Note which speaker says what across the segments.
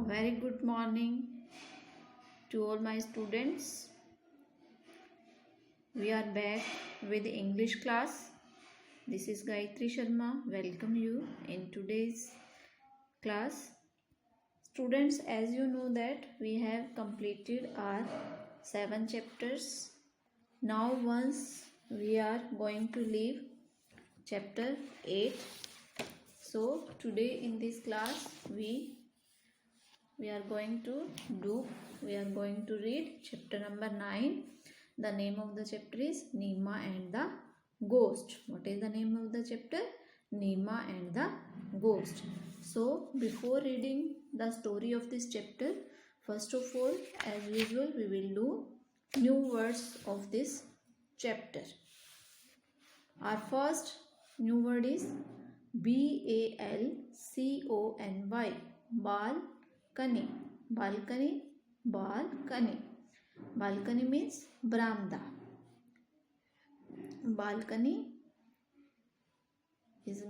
Speaker 1: A very good morning to all my students. We are back with English class. This is Gayatri Sharma. Welcome you in today's class. Students, as you know that we have completed our 7 chapters. Now once we are going to leave chapter 8. So today in this class we are going to read chapter number 9. The name of the chapter is Nima and the Ghost. What is the name of the chapter? Nima and the Ghost. So before reading the story of this chapter, first of all, as usual, we will do new words of this chapter. Our first new word is BALCONY. Balcony. Balcony. Balcony. Balcony means veranda. Balcony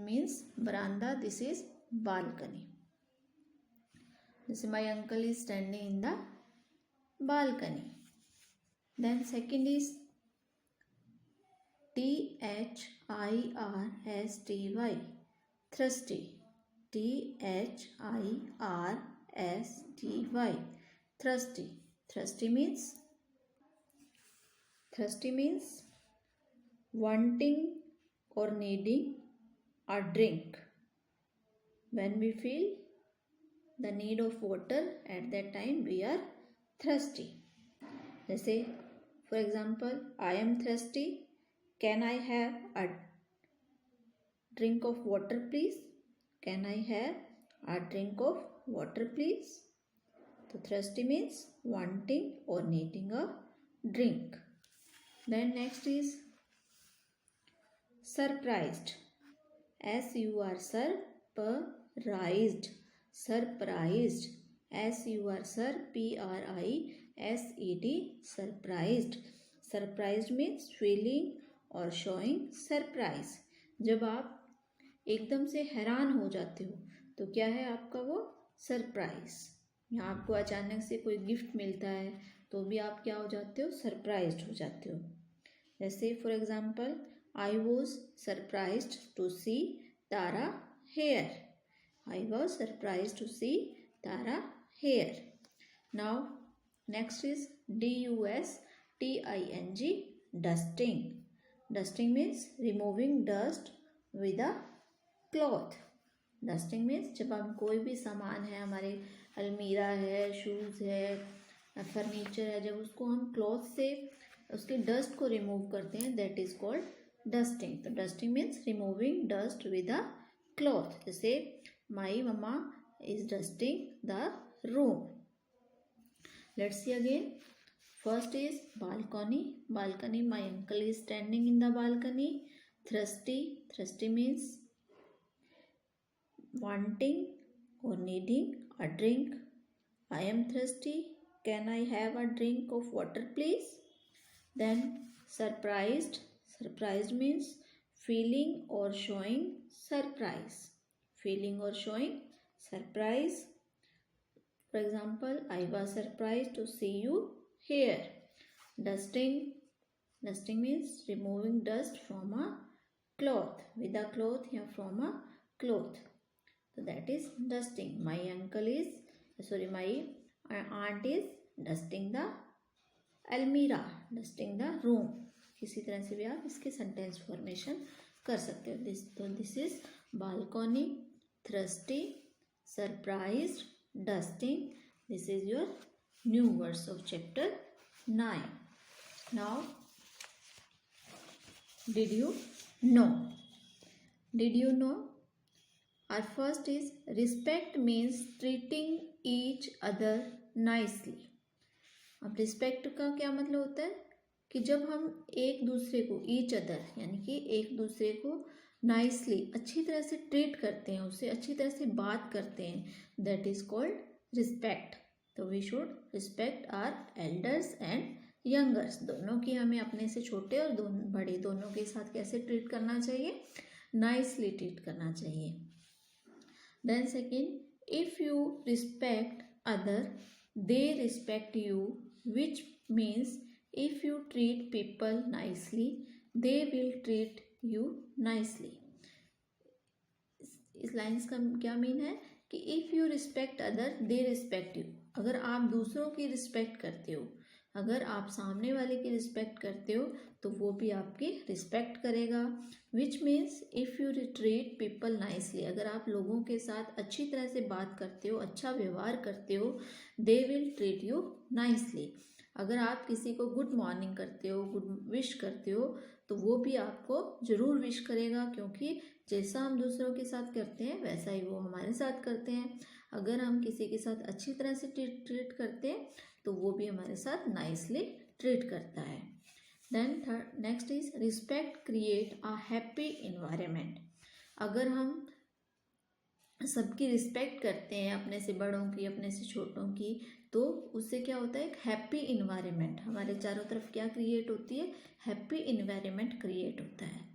Speaker 1: means veranda. This is balcony. This my uncle is standing in the balcony. Then second is THIRSTY. Thirsty. THIRSTY. Thirsty. Thirsty means wanting or needing a drink. When we feel the need of water, at that time we are thirsty. Let's say, for example, I am thirsty. Can I have a drink of water, please? Can I have a drink of water, please? So thirsty means wanting or needing a drink. Then next is surprised. Surprised. Surprised. SURPRISED. Surprised. Surprised means feeling or showing surprise. जब आप एकदम से हैरान हो जाते हो तो क्या है आपका वो सरप्राइज. यहाँ आपको अचानक से कोई गिफ्ट मिलता है तो भी आप क्या हो जाते हो, सरप्राइज्ड हो जाते हो. जैसे for example, I was surprised to see Tara here. I was surprised to see Tara here. Now next is DUSTING. Dusting. Dusting means removing dust with a cloth. Dusting means जब हम कोई भी सामान है, हमारे अलमीरा है, शूज़ है, फर्नीचर है, जब उसको हम क्लॉथ से उसके डस्ट को रिमूव करते हैं, दैट इज कॉल्ड डस्टिंग. तो dusting means removing dust with a cloth. जैसे my mama is dusting the room. Let's see again. First is balcony. Balcony, my uncle is standing in the balcony. Thirsty. Thirsty means wanting or needing a drink. I am thirsty. Can I have a drink of water, please? Then surprised. Surprised means feeling or showing surprise. Feeling or showing surprise. For example, I was surprised to see you here. Dusting. Dusting means removing dust from a cloth, with a cloth या from a cloth. So that is dusting. My aunt is dusting the almirah, dusting the room. किसी तरह से भी आप इसके sentence formation कर सकते हो. This is balcony, thirsty, surprised, dusting. This is your new words of chapter 9. Now, did you know? Did you know? Our first is respect means treating each other nicely. अब respect का क्या मतलब होता है कि जब हम एक दूसरे को each other यानी कि एक दूसरे को नाइसली अच्छी तरह से ट्रीट करते हैं, उससे अच्छी तरह से बात करते हैं, दैट इज कॉल्ड रिस्पेक्ट. तो we should respect our elders and youngers. दोनों की हमें अपने से छोटे और बड़े दोनों के साथ कैसे ट्रीट करना चाहिए, नाइसली ट्रीट करना चाहिए. Then second, if you respect other, they respect you, which means if you treat people nicely, they will treat you nicely. इस लाइन्स का क्या मीन है कि if you respect other they respect you. अगर आप दूसरों की रिस्पेक्ट करते हो, अगर आप सामने वाले की रिस्पेक्ट करते हो तो वो भी आपकी रिस्पेक्ट करेगा। Which means if you treat people nicely, अगर आप लोगों के साथ अच्छी तरह से बात करते हो, अच्छा व्यवहार करते हो, they will treat you nicely. अगर आप किसी को गुड मॉर्निंग करते हो, गुड विश करते हो, तो वो भी आपको ज़रूर विश करेगा, क्योंकि जैसा हम दूसरों के साथ करते हैं वैसा ही वो हमारे साथ करते हैं। अगर हम किसी के साथ अच्छी तरह से ट्रीट करते हैं तो वो भी हमारे साथ नाइसली ट्रीट करता है। Then next is respect create a happy environment. अगर हम सबकी रिस्पेक्ट करते हैं, अपने से बड़ों की, अपने से छोटों की, तो उससे क्या होता है, एक हैप्पी इन्वायरमेंट हमारे चारों तरफ क्या क्रिएट होती है, हैप्पी इन्वायरमेंट क्रिएट होता है।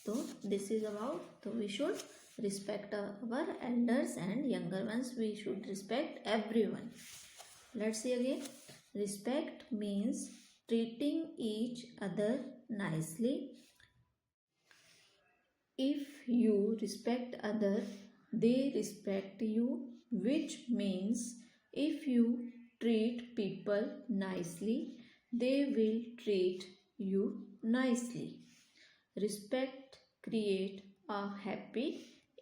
Speaker 1: तो दिस इज अबाउट, तो we should respect our elders and younger ones, we should respect everyone. Let's see again, respect means treating each other nicely. If you respect other, they respect you, which means if you treat people nicely, they will treat you nicely. Respect create a happy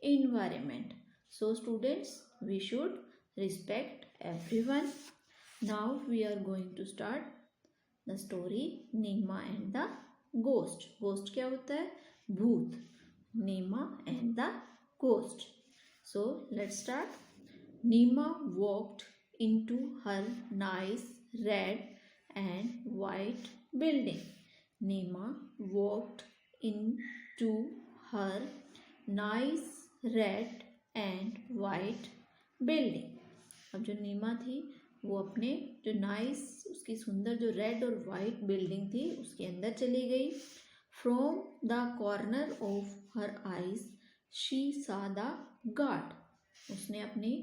Speaker 1: environment. So students, we should respect everyone. Now we are going to start the story Neema and the ghost. Ghost क्या होता है, भूत। Neema and the ghost. So let's start. Neema walked into her nice red and white building. Neema walked into her nice red and white building. अब जो नीमा थी वो अपने जो नाइस, उसकी सुंदर जो रेड और वाइट बिल्डिंग थी उसके अंदर चली गई। From the corner of her eyes she सा द गार्ड। उसने अपनी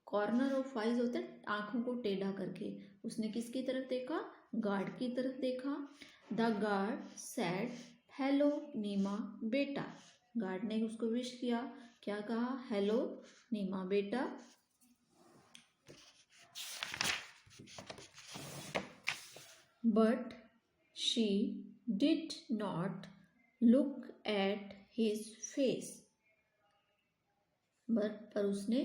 Speaker 1: कॉर्नर ऑफ आईज होता है आंखों को टेढ़ा करके, उसने किसकी तरफ देखा, गार्ड की तरफ देखा। द गार्ड सेड हेलो नीमा बेटा। गार्ड ने उसको विश किया, क्या कहा, हेलो नीमा बेटा। But she did not look at his face. पर उसने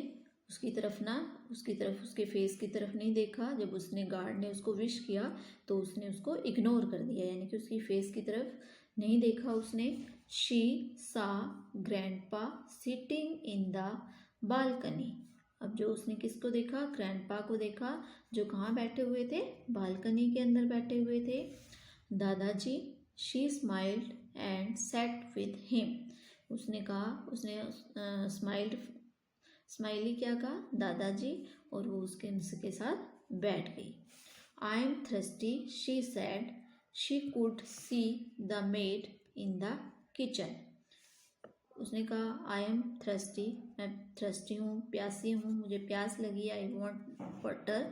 Speaker 1: उसकी तरफ उसके फेस की तरफ नहीं देखा। जब उसने गार्ड ने उसको विश किया तो उसने उसको इग्नोर कर दिया, यानी कि उसकी फेस की तरफ नहीं देखा उसने। शी सा grandpa sitting in the balcony. अब जो उसने किसको देखा, ग्रैंडपा को देखा, जो कहाँ बैठे हुए थे, बालकनी के अंदर बैठे हुए थे। दादाजी, she smiled and sat with him. उसने कहा, उसने स्माइली क्या कहा, दादाजी, और वो उसके साथ बैठ गई। I am thirsty she said, she could see the maid in the kitchen. उसने कहा आई एम थ्रस्टी, मैं थ्रस्टी हूँ, प्यासी हूँ, मुझे प्यास लगी, I want water.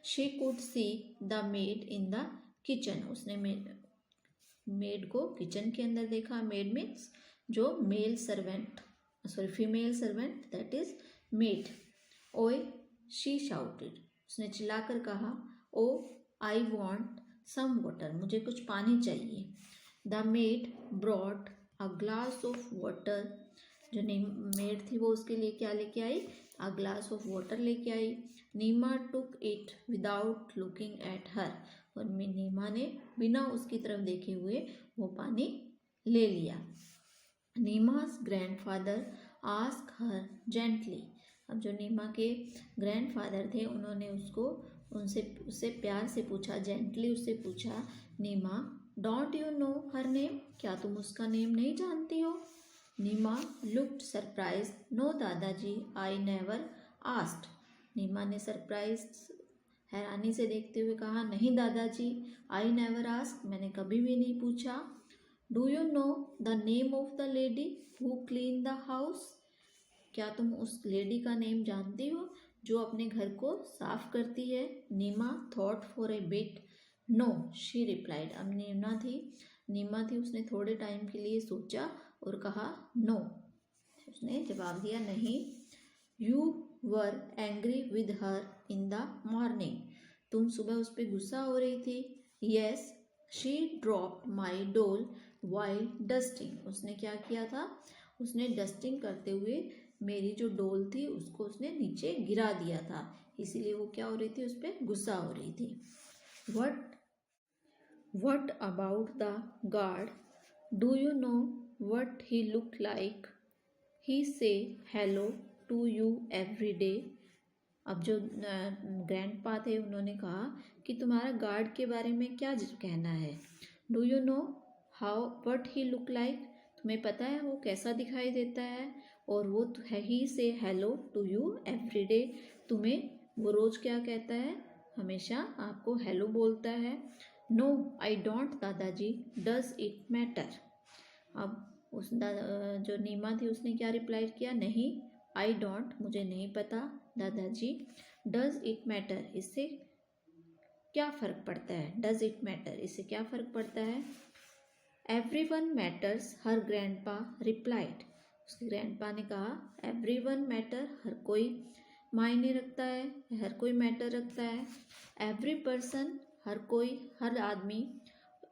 Speaker 1: She could see the maid in the kitchen. उसने मेड को किचन के अंदर देखा। मेड मीन्स जो male servant, sorry female servant, that is maid. ओए शी शाउटेड, उसने चिल्लाकर कहा, ओ आई वॉन्ट सम वाटर, मुझे कुछ पानी चाहिए। The maid brought a glass of water. जो मेड थी वो उसके लिए क्या लेके आई, अ ग्लास ऑफ वाटर लेके आई। Neema took it without looking at her, और नीमा ने बिना उसकी तरफ देखे हुए वो पानी ले लिया। Neema's grandfather ask her gently. अब जो नीमा के ग्रैंडफादर थे उन्होंने उससे प्यार से पूछा, जेंटली उससे पूछा, Neema don't you know her name, क्या तुम उसका नेम नहीं जानती हो। नीमा लुक्ड सरप्राइज, नो दादाजी आई नेवर आस्क्ड। नीमा ने सरप्राइज, हैरानी से देखते हुए कहा, नहीं दादाजी, आई नेवर आस्क्ड, मैंने कभी भी नहीं पूछा। Do you know the name of the lady who clean the house, क्या तुम उस लेडी का नेम जानती हो जो अपने घर को साफ करती है। Neema thought for a bit. No she replied. अब नीमा थी, उसने थोड़े टाइम के लिए सोचा और कहा नो। उसने जवाब दिया नहीं। You were angry with her in the morning. तुम सुबह उस पर गुस्सा हो रही थी। यस शी ड्रॉप्ड माई डोल वाइल डस्टिंग। उसने क्या किया था, उसने डस्टिंग करते हुए मेरी जो डोल थी उसको उसने नीचे गिरा दिया था, इसीलिए वो क्या हो रही थी, उस पर गुस्सा हो रही थी। What about the guard? Do you know what he look like? He से hello to you every day. अब जो ग्रैंडपा थे उन्होंने कहा कि तुम्हारा गार्ड के बारे में क्या कहना है। Do you know how what he look like? तुम्हें पता है वो कैसा दिखाई देता है? और वो है ही से hello to you every day. तुम्हें वो रोज़ क्या कहता है, हमेशा आपको हेलो बोलता है। नो आई डोंट दादाजी, डज इट मैटर? अब जो नीमा थी उसने क्या रिप्लाई किया, नहीं आई डोंट, मुझे नहीं पता दादाजी। डज इट मैटर, इससे क्या फ़र्क पड़ता है? डज इट मैटर, इससे क्या फ़र्क पड़ता है? एवरीवन मैटर्स, हर ग्रैंडपा रिप्लाइड। उसके ग्रैंडपा ने कहा एवरीवन मैटर, हर कोई मायने रखता है, हर कोई मैटर रखता है। एवरी पर्सन, हर कोई, हर आदमी।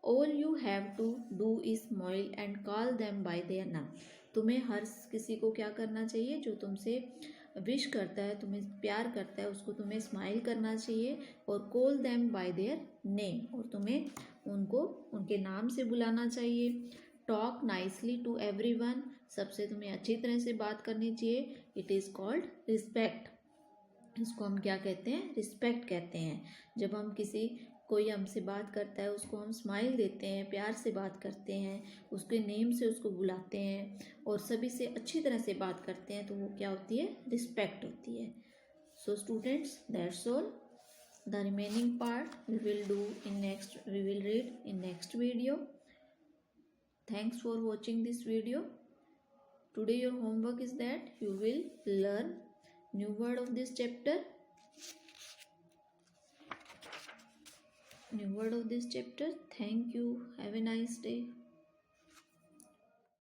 Speaker 1: All you have to do is smile and call them by their name. तुम्हें हर किसी को क्या करना चाहिए, जो तुमसे विश करता है, तुम्हें प्यार करता है, उसको तुम्हें स्माइल करना चाहिए और call them by their name, और तुम्हें उनको उनके नाम से बुलाना चाहिए। टॉक नाइसली टू एवरीवन, सबसे तुम्हें अच्छी तरह से बात करनी चाहिए। It is called respect. इसको हम क्या कहते हैं, रिस्पेक्ट कहते हैं। जब हम कोई हमसे बात करता है उसको हम स्माइल देते हैं, प्यार से बात करते हैं, उसके नेम से उसको बुलाते हैं और सभी से अच्छी तरह से बात करते हैं, तो वो क्या होती है, रिस्पेक्ट होती है। So students, that's all. The remaining part we will read in next video. Thanks for watching this video. Today your homework is that you will learn new word of this chapter. Thank you. Have a nice day.